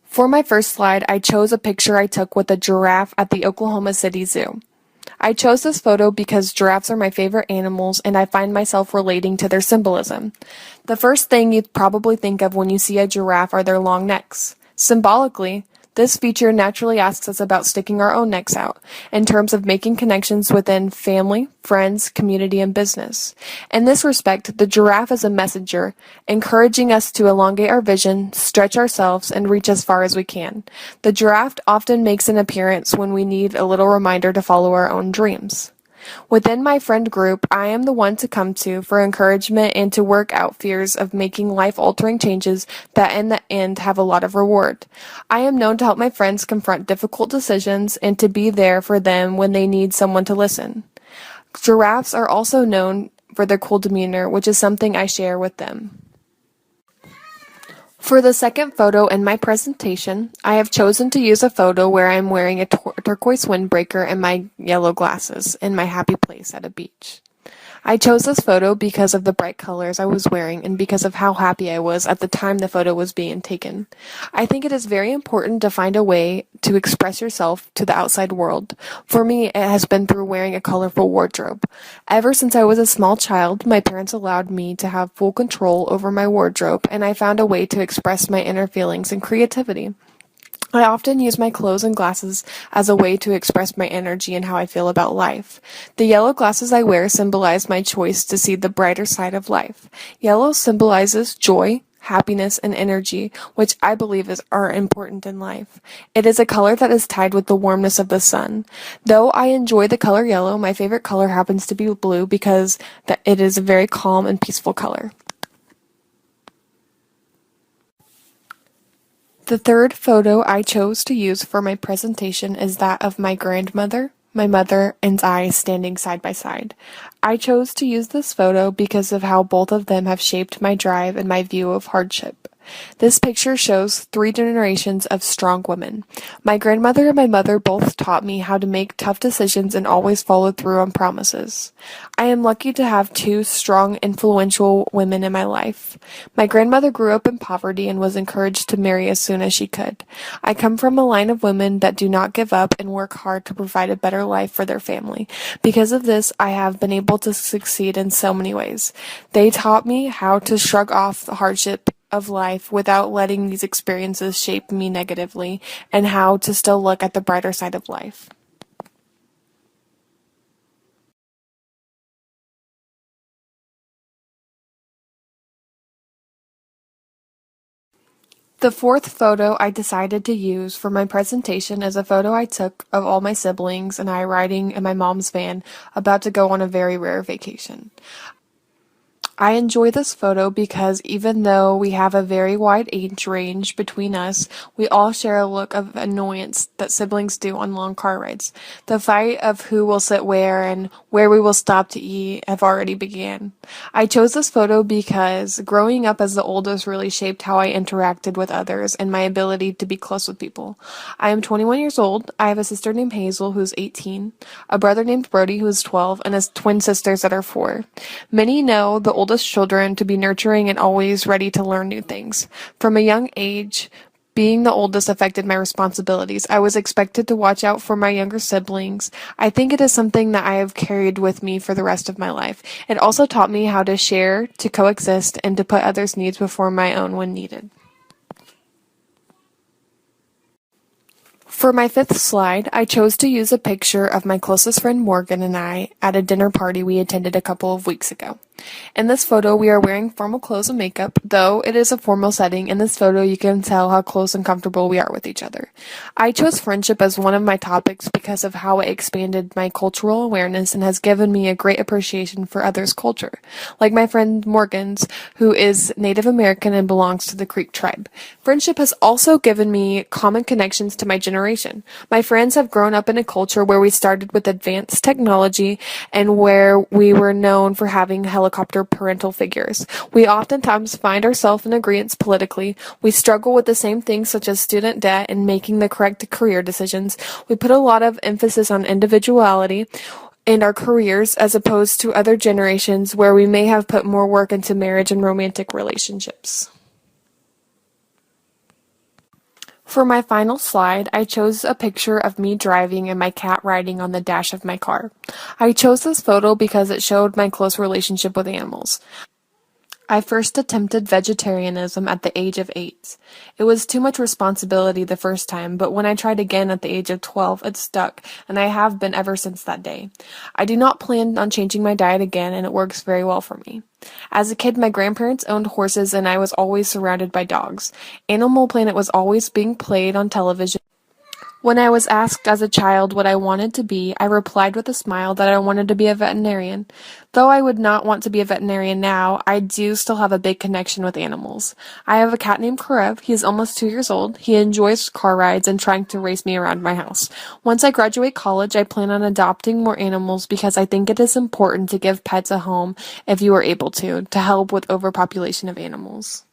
For my first slide, I chose a picture I took with a giraffe at the Oklahoma City Zoo. I chose this photo because giraffes are my favorite animals and I find myself relating to their symbolism. The first thing you'd probably think of when you see a giraffe are their long necks. Symbolically, this feature naturally asks us about sticking our own necks out, in terms of making connections within family, friends, community, and business. In this respect, the giraffe is a messenger, encouraging us to elongate our vision, stretch ourselves, and reach as far as we can. The giraffe often makes an appearance when we need a little reminder to follow our own dreams. Within my friend group, I am the one to come to for encouragement and to work out fears of making life-altering changes that in the end have a lot of reward. I am known to help my friends confront difficult decisions and to be there for them when they need someone to listen. Giraffes are also known for their cool demeanor, which is something I share with them. For the second photo in my presentation, I have chosen to use a photo where I'm wearing a turquoise windbreaker and my yellow glasses in my happy place at a beach. I chose this photo because of the bright colors I was wearing and because of how happy I was at the time the photo was being taken. I think it is very important to find a way to express yourself to the outside world. For me, it has been through wearing a colorful wardrobe. Ever since I was a small child, my parents allowed me to have full control over my wardrobe, and I found a way to express my inner feelings and creativity. I often use my clothes and glasses as a way to express my energy and how I feel about life. The yellow glasses I wear symbolize my choice to see the brighter side of life. Yellow symbolizes joy, happiness, and energy, which I believe are important in life. It is a color that is tied with the warmness of the sun. Though I enjoy the color yellow, my favorite color happens to be blue because it is a very calm and peaceful color. The third photo I chose to use for my presentation is that of my grandmother, my mother, and I standing side by side. I chose to use this photo because of how both of them have shaped my drive and my view of hardship. This picture shows 3 generations of strong women. My grandmother and my mother both taught me how to make tough decisions and always follow through on promises. I am lucky to have 2 strong, influential women in my life. My grandmother grew up in poverty and was encouraged to marry as soon as she could. I come from a line of women that do not give up and work hard to provide a better life for their family. Because of this, I have been able to succeed in so many ways. They taught me how to shrug off the hardship of life without letting these experiences shape me negatively, and how to still look at the brighter side of life. The fourth photo I decided to use for my presentation is a photo I took of all my siblings and I riding in my mom's van about to go on a very rare vacation. I enjoy this photo because even though we have a very wide age range between us, we all share a look of annoyance that siblings do on long car rides. The fight of who will sit where and where we will stop to eat have already began. I chose this photo because growing up as the oldest really shaped how I interacted with others and my ability to be close with people. I am 21 years old. I have a sister named Hazel who's 18, a brother named Brody who is 12, and twin sisters that are 4. Many know the oldest children to be nurturing and always ready to learn new things. From a young age, being the oldest affected my responsibilities. I was expected to watch out for my younger siblings. I think it is something that I have carried with me for the rest of my life. It also taught me how to share, to coexist, and to put others' needs before my own when needed. For my 5th slide, I chose to use a picture of my closest friend Morgan and I at a dinner party we attended a couple of weeks ago. In this photo, we are wearing formal clothes and makeup, though it is a formal setting. In this photo, you can tell how close and comfortable we are with each other. I chose friendship as one of my topics because of how it expanded my cultural awareness and has given me a great appreciation for others' culture, like my friend Morgan's, who is Native American and belongs to the Creek tribe. Friendship has also given me common connections to my generation. My friends have grown up in a culture where we started with advanced technology and where we were known for having helicopter parental figures. We oftentimes find ourselves in agreement politically. We struggle with the same things such as student debt and making the correct career decisions. We put a lot of emphasis on individuality in our careers as opposed to other generations where we may have put more work into marriage and romantic relationships. For my final slide, I chose a picture of me driving and my cat riding on the dash of my car. I chose this photo because it showed my close relationship with animals. I first attempted vegetarianism at the age of 8. It was too much responsibility the first time, but when I tried again at the age of 12, it stuck, and I have been ever since that day. I do not plan on changing my diet again, and it works very well for me. As a kid, my grandparents owned horses, and I was always surrounded by dogs. Animal Planet was always being played on television. When I was asked as a child what I wanted to be, I replied with a smile that I wanted to be a veterinarian. Though I would not want to be a veterinarian now, I do still have a big connection with animals. I have a cat named Karev. He is almost 2 years old. He enjoys car rides and trying to race me around my house. Once I graduate college, I plan on adopting more animals because I think it is important to give pets a home if you are able to help with overpopulation of animals.